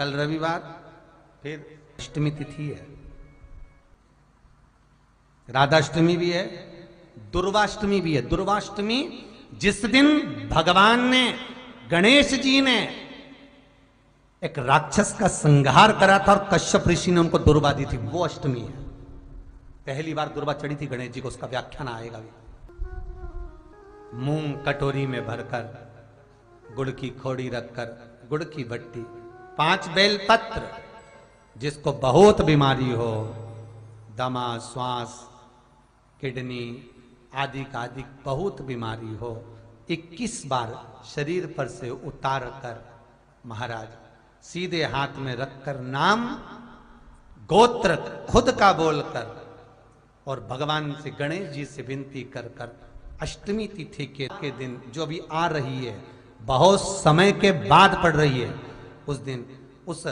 कल रविवार, फिर अष्टमी तिथि है, राधाष्टमी भी है, दुर्वाष्टमी भी है। दुर्वाष्टमी जिस दिन भगवान ने, गणेश जी ने एक राक्षस का संहार करा था और कश्यप ऋषि ने उनको दुर्वा दी थी, वो अष्टमी है। पहली बार दुर्वा चढ़ी थी गणेश जी को, उसका व्याख्यान आएगा भी। मूंग कटोरी में भरकर, गुड़ की खोड़ी रखकर, गुड़ की भट्टी, 5 बेलपत्र, जिसको बहुत बीमारी हो, दमा, श्वास, किडनी आदि का आदि बहुत बीमारी हो, 21 बार शरीर पर से उतार कर महाराज सीधे हाथ में रखकर नाम गोत्र खुद का बोलकर और भगवान से, गणेश जी से विनती कर कर अष्टमी तिथि के दिन, जो अभी आ रही है, बहुत समय के बाद पड़ रही है, उस दिन उस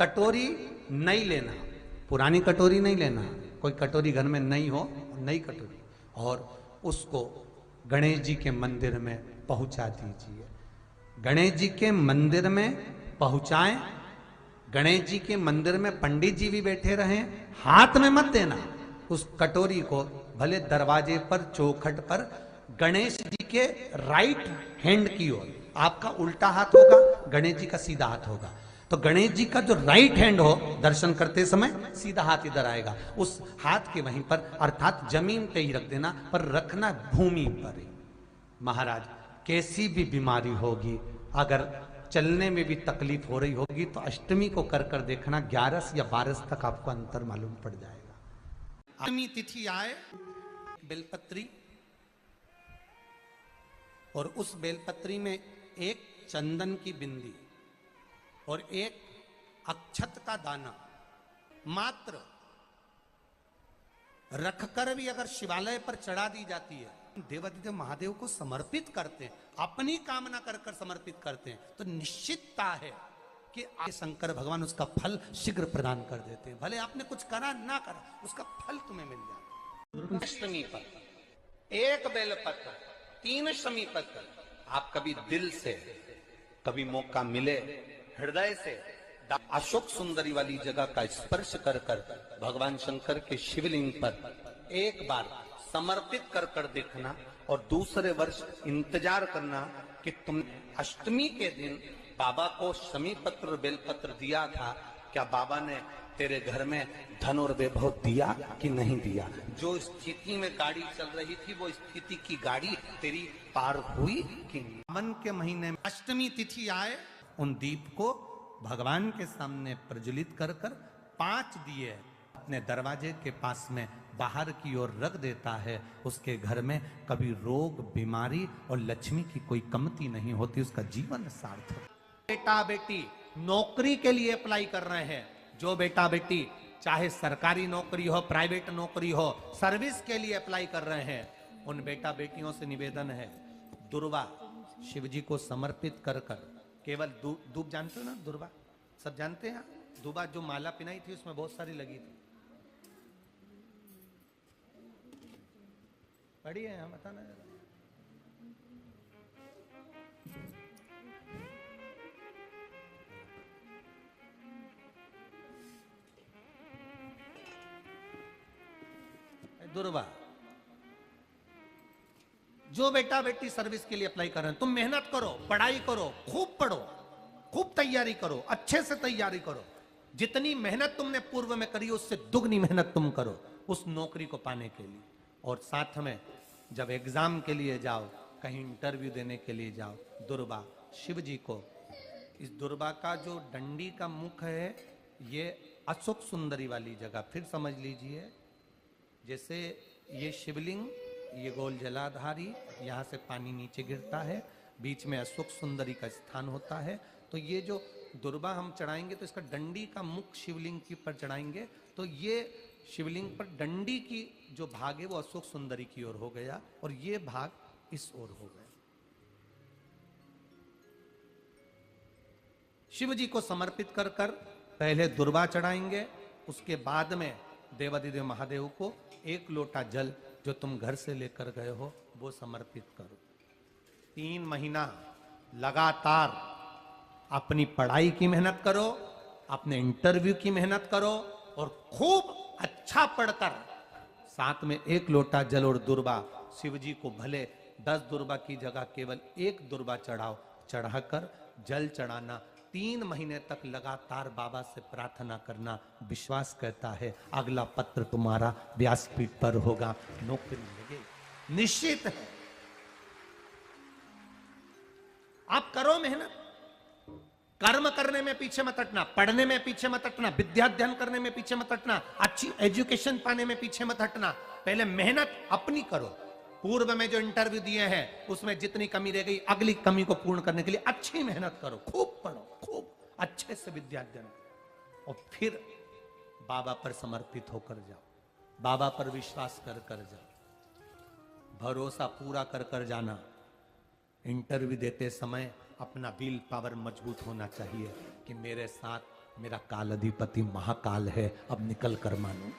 कटोरी नहीं लेना, पुरानी कटोरी नहीं लेना, कोई कटोरी घर में नहीं हो, नई कटोरी, और उसको गणेश जी के मंदिर में पहुंचा दीजिए। गणेश जी के मंदिर में पहुंचाएं, गणेश जी के मंदिर में पंडित जी भी बैठे रहें, हाथ में मत देना उस कटोरी को, भले दरवाजे पर, चौखट पर, गणेश जी के राइट हैंड की ओर, आपका उल्टा हाथ होगा, गणेश जी का सीधा हाथ होगा, तो गणेश जी का जो राइट हैंड हो, दर्शन करते समय सीधा हाथ इधर आएगा, उस हाथ के वहीं पर, अर्थात जमीन पे ही रख देना, पर रखना भूमि पर ही। महाराज कैसी भी बीमारी होगी, अगर चलने में भी तकलीफ हो रही होगी, तो अष्टमी को कर कर देखना, 11 या 12 तक आपको अंतर मालूम पड़ जाएगा। अष्टमी तिथि आए, बेलपत्री, और उस बेलपत्री में एक चंदन की बिंदी और एक अक्षत का दाना मात्र रखकर भी अगर शिवालय पर चढ़ा दी जाती है, देवादिदेव महादेव को समर्पित करते हैं, अपनी कामना कर कर समर्पित करते हैं, तो निश्चितता है कि शंकर भगवान उसका फल शीघ्र प्रदान कर देते हैं। भले आपने कुछ करा ना करा, उसका फल तुम्हें मिल जाता है। अष्टमी पर एक बेलपत्र, 3 शमी पत्र, आप कभी दिल से, कभी मौका मिले हृदय से अशोक सुंदरी वाली जगह का स्पर्श कर कर भगवान शंकर के शिवलिंग पर एक बार समर्पित कर कर देखना, और दूसरे वर्ष इंतजार करना कि तुम अष्टमी के दिन बाबा को शमी पत्र बेलपत्र दिया था, क्या बाबा ने तेरे घर में धन और वैभव दिया कि नहीं दिया। जो स्थिति में गाड़ी चल रही थी, वो स्थिति की गाड़ी तेरी पार हुई कि नहीं। मन के महीने में अष्टमी तिथि आए, उन दीप को भगवान के सामने प्रज्वलित कर कर 5 दिए अपने दरवाजे के पास में बाहर की ओर रख देता है, उसके घर में कभी रोग, बीमारी और लक्ष्मी की कोई कमती नहीं होती, उसका जीवन सार्थक। बेटा बेटी नौकरी के लिए अप्लाई कर रहे हैं, जो बेटा बेटी चाहे सरकारी नौकरी हो, प्राइवेट नौकरी हो, सर्विस के लिए अप्लाई कर रहे हैं, उन बेटा बेटियों से निवेदन है, दुर्वा शिव जी को समर्पित कर कर, केवल दूब जानते हो ना, दुर्वा सब जानते हैं, दुर्वा जो माला पिनाई थी उसमें बहुत सारी लगी थी, पढ़ी है, बताना जरा। दुर्वा, जो बेटा बेटी सर्विस के लिए अप्लाई कर रहे हैं, तुम मेहनत करो, पढ़ाई करो, खूब पढ़ो, खूब तैयारी करो, अच्छे से तैयारी करो, जितनी मेहनत तुमने पूर्व में करी उससे दुगनी मेहनत तुम करो उस नौकरी को पाने के लिए। और साथ में जब एग्जाम के लिए जाओ, कहीं इंटरव्यू देने के लिए जाओ, दुर्वा शिव जी को, इस दुर्वा का जो डंडी का मुख है, ये अशोक सुंदरी वाली जगह, फिर समझ लीजिए, जैसे ये शिवलिंग, ये गोल जलाधारी, यहाँ से पानी नीचे गिरता है, बीच में अशोक सुंदरी का स्थान होता है, तो ये जो दुर्वा हम चढ़ाएंगे तो इसका डंडी का मुख शिवलिंग की पर चढ़ाएंगे, तो ये शिवलिंग पर डंडी की जो भाग है वो अशोक सुंदरी की ओर हो गया, और ये भाग इस ओर हो गया। शिव जी को समर्पित कर कर पहले दुर्वा चढ़ाएंगे, उसके बाद में देवादिदेव महादेव को 1 लोटा जल जो तुम घर से लेकर गए हो वो समर्पित करो। 3 महीना लगातार अपनी पढ़ाई की मेहनत करो, अपने इंटरव्यू की मेहनत करो और खूब अच्छा पढ़कर साथ में 1 लोटा जल और दुर्बा, शिव जी को भले 10 दुर्बा की जगह केवल 1 दुर्बा चढ़ाओ, चढ़ाकर जल चढ़ाना, 3 महीने तक लगातार बाबा से प्रार्थना करना। विश्वास कहता है अगला पत्र तुम्हारा व्यासपीठ पर होगा, नौकरी मिलेगी, निश्चित है। आप करो मेहनत, कर्म करने में पीछे मत हटना, पढ़ने में पीछे मत हटना, विद्या अध्ययन करने में पीछे मत हटना, अच्छी एजुकेशन पाने में पीछे मत हटना। पहले मेहनत अपनी करो। पूर्व में जो इंटरव्यू दिए हैं उसमें जितनी कमी रह गई, अगली कमी को पूर्ण करने के लिए अच्छी मेहनत करो, खूब पढ़ो, खूब अच्छे से विद्या अध्ययन करो और फिर बाबा पर समर्पित होकर जाओ, बाबा पर विश्वास कर कर जाओ, भरोसा पूरा कर कर जाना। इंटरव्यू देते समय अपना विल पावर मजबूत होना चाहिए कि मेरे साथ मेरा काल अधिपति महाकाल है, अब निकल कर मानो।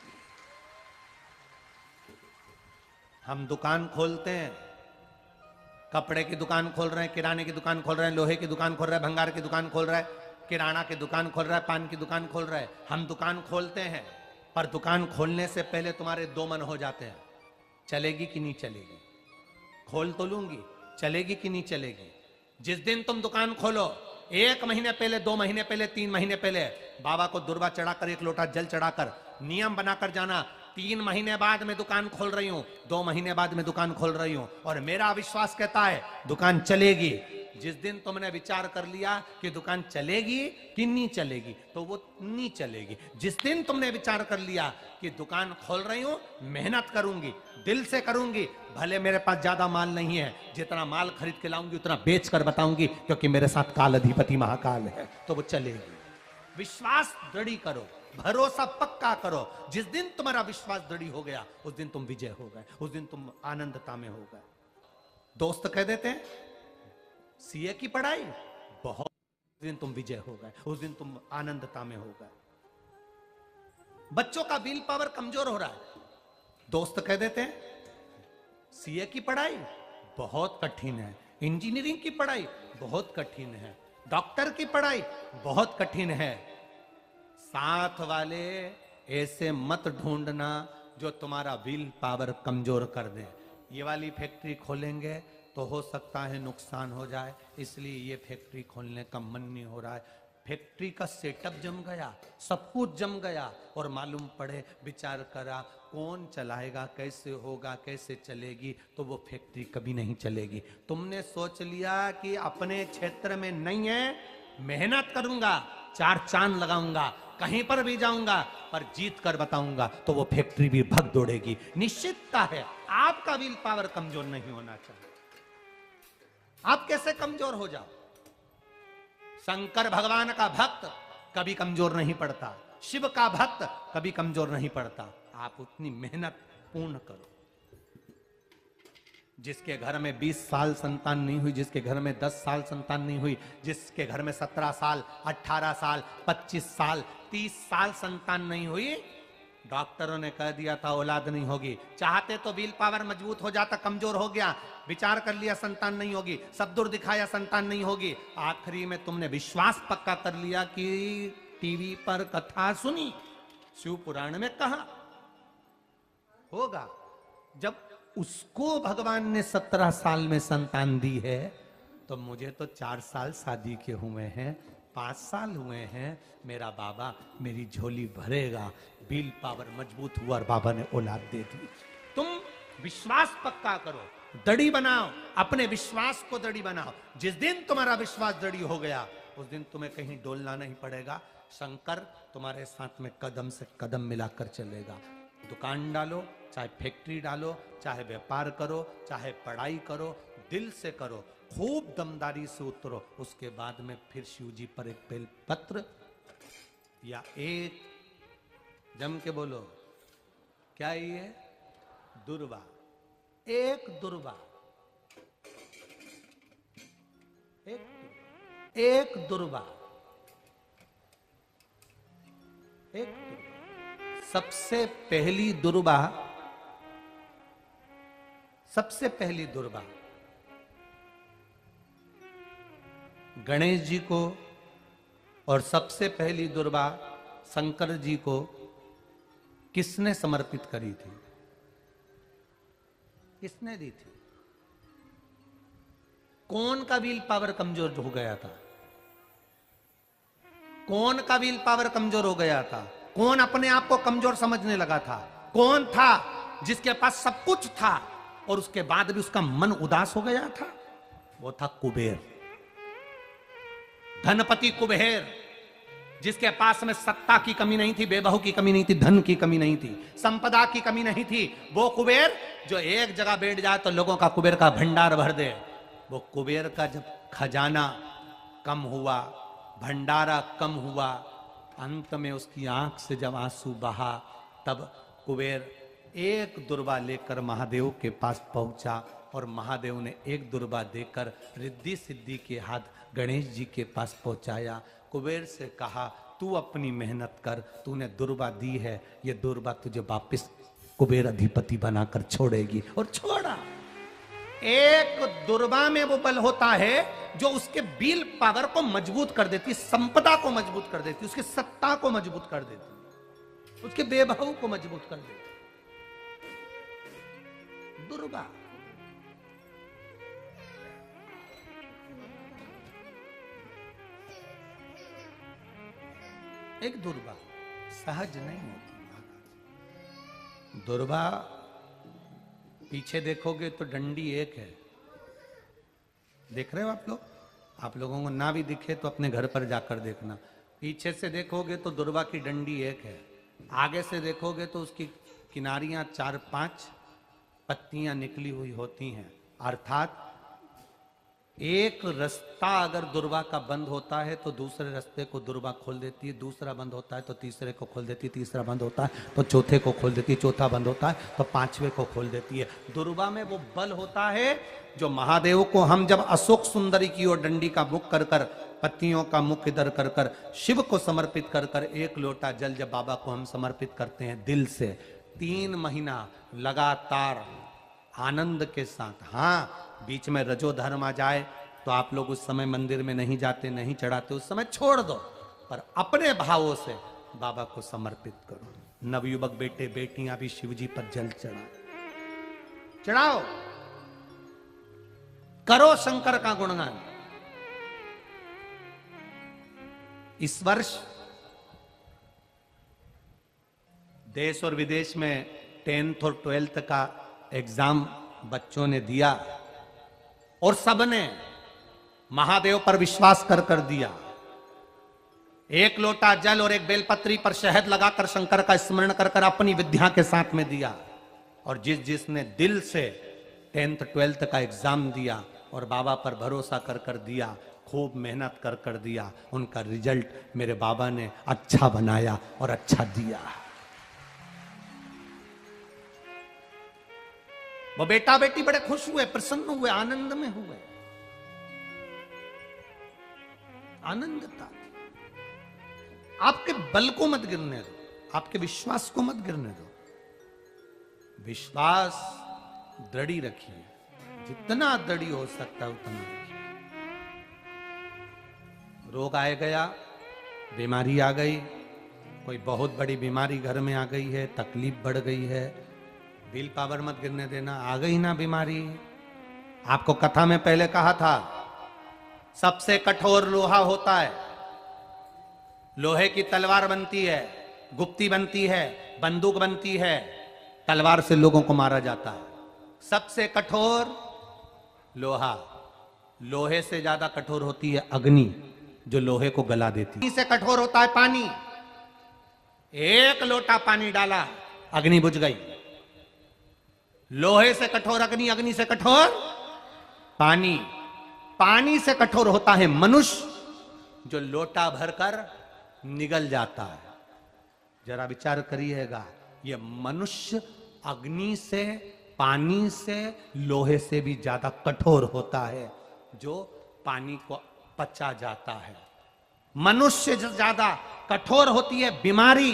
हम दुकान खोलते हैं, कपड़े की दुकान खोल रहे हैं, किराने की दुकान खोल रहे हैं, लोहे की दुकान खोल रहे हैं, भंगार की दुकान खोल रहे हैं, किराना की दुकान खोल रहा है, पान की दुकान खोल रहा है। हम दुकान खोलते हैं, पर दुकान खोलने से पहले तुम्हारे 2 मन हो जाते हैं, चलेगी कि नहीं चलेगी, खोल तो लूंगी, चलेगी कि नहीं चलेगी। जिस दिन तुम दुकान खोलो 1 महीने पहले, 2 महीने पहले, 3 महीने पहले बाबा को दुर्बा चढ़ाकर 1 लोटा जल चढ़ाकर नियम बनाकर जाना, 3 महीने बाद मैं दुकान खोल रही हूं, 2 महीने बाद मैं दुकान खोल रही हूं और मेरा विश्वास कहता है दुकान चलेगी। जिस दिन तुमने विचार कर लिया कि दुकान चलेगी कि नहीं चलेगी, तो वो नहीं चलेगी। जिस दिन तुमने विचार कर लिया कि दुकान खोल रही हूं, मेहनत करूंगी, दिल से करूंगी, भले मेरे पास ज्यादा माल नहीं है, जितना माल खरीद के लाऊंगी उतना बेच कर बताऊंगी, क्योंकि मेरे साथ काल अधिपति महाकाल है, तो वो चलेगी। विश्वास दृढ़ करो, भरोसा पक्का करो। जिस दिन तुम्हारा विश्वास दृढ़ हो गया, उस दिन तुम विजय हो गए, उस दिन तुम आनंदता में हो गए। दोस्त कह देते हैं सीए की पढ़ाई बहुत, उस दिन तुम विजय हो गए, उस दिन तुम आनंदता में हो गए। बच्चों का विल पावर कमजोर हो रहा है, दोस्त कह देते हैं सीए की पढ़ाई बहुत कठिन है, इंजीनियरिंग की पढ़ाई बहुत कठिन है, डॉक्टर की पढ़ाई बहुत कठिन है। साथ वाले ऐसे मत ढूंढना जो तुम्हारा विल पावर कमजोर कर दे। ये वाली फैक्ट्री खोलेंगे तो हो सकता है नुकसान हो जाए, इसलिए ये फैक्ट्री खोलने का मन नहीं हो रहा है। फैक्ट्री का सेटअप जम गया, सब कुछ जम गया और मालूम पड़े, विचार करा कौन चलाएगा, कैसे होगा, कैसे चलेगी, तो वो फैक्ट्री कभी नहीं चलेगी। तुमने सोच लिया कि अपने क्षेत्र में नहीं है, मेहनत करूंगा, 4 चांद लगाऊंगा, कहीं पर भी जाऊंगा, पर जीत कर बताऊंगा, तो वो फैक्ट्री भी भग दौड़ेगी। निश्चितता है आपका विल पावर कमजोर नहीं होना चाहिए। आप कैसे कमजोर हो जाओ? शंकर भगवान का भक्त कभी कमजोर नहीं पड़ता, शिव का भक्त कभी कमजोर नहीं पड़ता। आप उतनी मेहनत पूर्ण करो। जिसके घर में 20 साल संतान नहीं हुई, जिसके घर में 10 साल संतान नहीं हुई, जिसके घर में 17 साल, 18 साल, 25 साल, 30 साल संतान नहीं हुई, डॉक्टरों ने कह दिया था औलाद नहीं होगी। चाहते तो विल पावर मजबूत हो जाता, कमजोर हो गया, विचार कर लिया संतान नहीं होगी, सब दूर दिखाया संतान नहीं होगी, आखिरी में तुमने विश्वास पक्का कर लिया कि टीवी पर कथा सुनी, शिव पुराण में कहा होगा। जब उसको भगवान ने 17 साल में संतान दी है, तो मुझे तो 4 साल शादी के हुए हैं, 5 साल हुए हैं, मेरा बाबा मेरी झोली भरेगा। विल पावर मजबूत हुआ और बाबा ने औलाद दे दी। तुम विश्वास पक्का करो, दड़ी बनाओ, अपने विश्वास को दड़ी बनाओ। जिस दिन तुम्हारा विश्वास दड़ी हो गया, उस दिन तुम्हें कहीं डोलना नहीं पड़ेगा। शंकर तुम्हारे साथ में कदम से कदम मिलाकर चलेगा। दुकान डालो, चाहे फैक्ट्री डालो, चाहे व्यापार करो, चाहे पढ़ाई करो, दिल से करो, खूब दमदारी से उतरो। उसके बाद में फिर शिव जी पर एक बेल पत्र या एक, जम के बोलो, क्या ये दुर्वा, एक दुर्वा, एक दुर्वा, एक दुर्वा। सबसे पहली दुर्वा, सबसे पहली दुर्वा गणेश जी को और सबसे पहली दुर्वा शंकर जी को किसने समर्पित करी थी? किसने दी थी? कौन का विल पावर कमजोर हो गया था? कौन का विल पावर कमजोर हो गया था? कौन अपने आप को कमजोर समझने लगा था? कौन था जिसके पास सब कुछ था और उसके बाद भी उसका मन उदास हो गया था? वो था कुबेर, धनपति कुबेर, जिसके पास में सत्ता की कमी नहीं थी, बेबहू की कमी नहीं थी, धन की कमी नहीं थी, संपदा की कमी नहीं थी। वो कुबेर जो एक जगह बैठ जाए तो लोगों का कुबेर का भंडार भर दे। वो कुबेर का जब खजाना कम हुआ, भंडारा कम हुआ, अंत में उसकी आंख से जब आंसू बहा, तब कुबेर एक दुर्वा लेकर महादेव के पास पहुंचा और महादेव ने एक दुर्वा देकर रिद्धि सिद्धि के हाथ गणेश जी के पास पहुंचाया। कुबेर से कहा, तू अपनी मेहनत कर, तूने दुर्वा दी है, ये दुर्वा तुझे वापिस कुबेर अधिपति बनाकर छोड़ेगी। और छोड़ा। एक दुर्वा में वो बल होता है जो उसके विल पावर को मजबूत कर देती, संपदा को मजबूत कर देती, उसकी सत्ता को मजबूत कर देती, उसके बेबहू को मजबूत कर देती। दुर्वा। एक दुर्वा सहज नहीं होती महाराज। दुर्वा पीछे देखोगे तो डंडी एक है। देख रहे हो आप लोग? आप लोगों को ना भी दिखे तो अपने घर पर जाकर देखना। पीछे से देखोगे तो दुर्वा की डंडी एक है, आगे से देखोगे तो उसकी किनारियां 4-5 पत्तियां निकली हुई होती हैं। अर्थात एक रास्ता अगर दुर्वा का बंद होता है तो दूसरे रास्ते को दुर्वा खोल देती है, दूसरा बंद होता है तो तीसरे को खोल देती है, तीसरा बंद होता है तो चौथे को खोल देती है, चौथा बंद होता है तो पांचवे को खोल देती है। दुर्वा में वो बल होता है जो महादेव को हम जब अशोक सुंदरी की ओर डंडी का मुख कर कर, पत्तियों का मुख इधर कर कर शिव को समर्पित कर कर, एक लोटा जल जब बाबा को हम समर्पित करते हैं दिल से, 3 महीना लगातार आनंद के साथ, हाँ बीच में रजो धर्म आ जाए तो आप लोग उस समय मंदिर में नहीं जाते, नहीं चढ़ाते, उस समय छोड़ दो, पर अपने भावों से बाबा को समर्पित करो। नवयुवक बेटे बेटियां भी शिव जी पर जल चढ़ाओ, करो शंकर का गुणगान। इस वर्ष देश और विदेश में 10th और 12th का एग्जाम बच्चों ने दिया और सबने महादेव पर विश्वास कर कर दिया। एक लोटा जल और एक बेलपत्री पर शहद लगाकर शंकर का स्मरण कर कर अपनी विद्या के साथ में दिया। और जिसने दिल से 10th 12th का एग्जाम दिया और बाबा पर भरोसा कर कर दिया, खूब मेहनत कर कर दिया, उनका रिजल्ट मेरे बाबा ने अच्छा बनाया और अच्छा दिया। वो बेटा बेटी बड़े खुश हुए, प्रसन्न हुए, आनंद में हुए। आनंदता। आपके बल को मत गिरने दो, आपके विश्वास को मत गिरने दो। विश्वास दृढ़ी रखिए, जितना दृढ़ी हो सकता है उतना रखिए। रोग आए गया, बीमारी आ गई, कोई बहुत बड़ी बीमारी घर में आ गई है, तकलीफ बढ़ गई है, विल पावर मत गिरने देना। आ गई ना बीमारी, आपको कथा में पहले कहा था सबसे कठोर लोहा होता है, लोहे की तलवार बनती है, गुप्ती बनती है, बंदूक बनती है, तलवार से लोगों को मारा जाता है। सबसे कठोर लोहा, लोहे से ज्यादा कठोर होती है अग्नि, जो लोहे को गला देती है। इससे कठोर होता है पानी, एक लोटा पानी डाला अग्नि बुझ गई। लोहे से कठोर अग्नि, अग्नि से कठोर पानी, पानी से कठोर होता है मनुष्य, जो लोटा भरकर निगल जाता है। जरा विचार करिएगा, ये मनुष्य अग्नि से, पानी से, लोहे से भी ज्यादा कठोर होता है, जो पानी को पचा जाता है। मनुष्य से ज्यादा कठोर होती है बीमारी,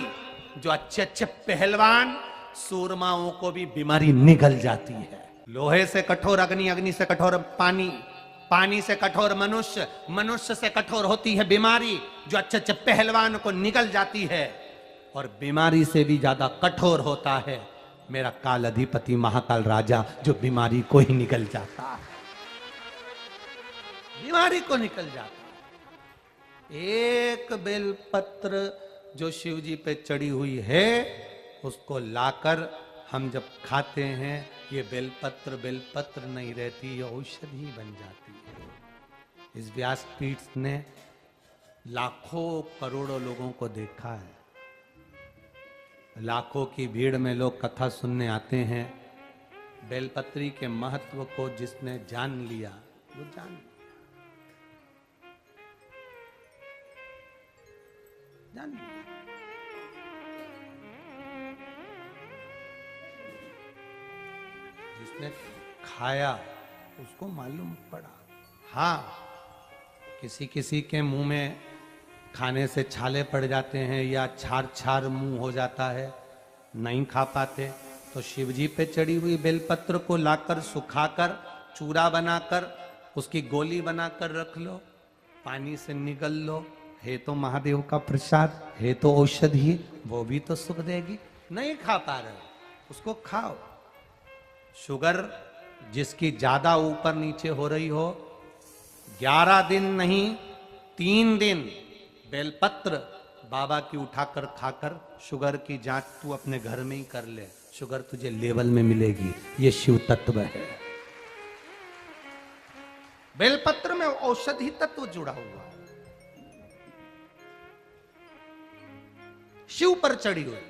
जो अच्छे अच्छे पहलवान सूरमाओं को भी बीमारी निगल जाती है। लोहे से कठोर अग्नि, अग्नि से कठोर पानी, पानी से कठोर मनुष्य, मनुष्य से कठोर होती है बीमारी जो अच्छे अच्छे पहलवान को निगल जाती है, और बीमारी से भी ज्यादा कठोर होता है मेरा काल अधिपति महाकाल राजा जो बीमारी को ही निगल जाता है, बीमारी को निकल जाता है। एक बेलपत्र जो शिव जी पे चढ़ी हुई है उसको लाकर हम जब खाते हैं, ये बेलपत्र नहीं रहती, ये औषधि बन जाती है। इस व्यासपीठ ने लाखों करोड़ों लोगों को देखा है, लाखों की भीड़ में लोग कथा सुनने आते हैं। बेलपत्री के महत्व को जिसने जान लिया वो जान लिया, जान लिया। जिसने खाया उसको मालूम पड़ा। हाँ, किसी किसी के मुंह में खाने से छाले पड़ जाते हैं या छार छार मुंह हो जाता है, नहीं खा पाते, तो शिवजी पे चढ़ी हुई बेलपत्र को लाकर सुखाकर चूरा बनाकर उसकी गोली बनाकर रख लो, पानी से निगल लो, है तो महादेव का प्रसाद, है तो औषधि, वो भी तो सुख देगी। नहीं खा पा रहे उसको खाओ। शुगर जिसकी ज्यादा ऊपर नीचे हो रही हो, 11 दिन नहीं 3 दिन बेलपत्र बाबा की उठाकर खाकर शुगर की जांच तू अपने घर में ही कर ले, शुगर तुझे लेवल में मिलेगी। ये शिव तत्व है। बेलपत्र में औषधि तत्व जुड़ा हुआ है। शिव पर चढ़ी हुई,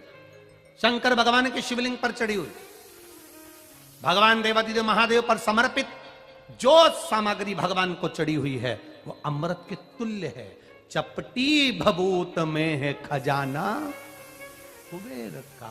शंकर भगवान के शिवलिंग पर चढ़ी हुई, भगवान देवादिदेव महादेव पर समर्पित जो सामग्री भगवान को चढ़ी हुई है वो अमृत के तुल्य है। चपटी भभूत में है खजाना कुबेर का।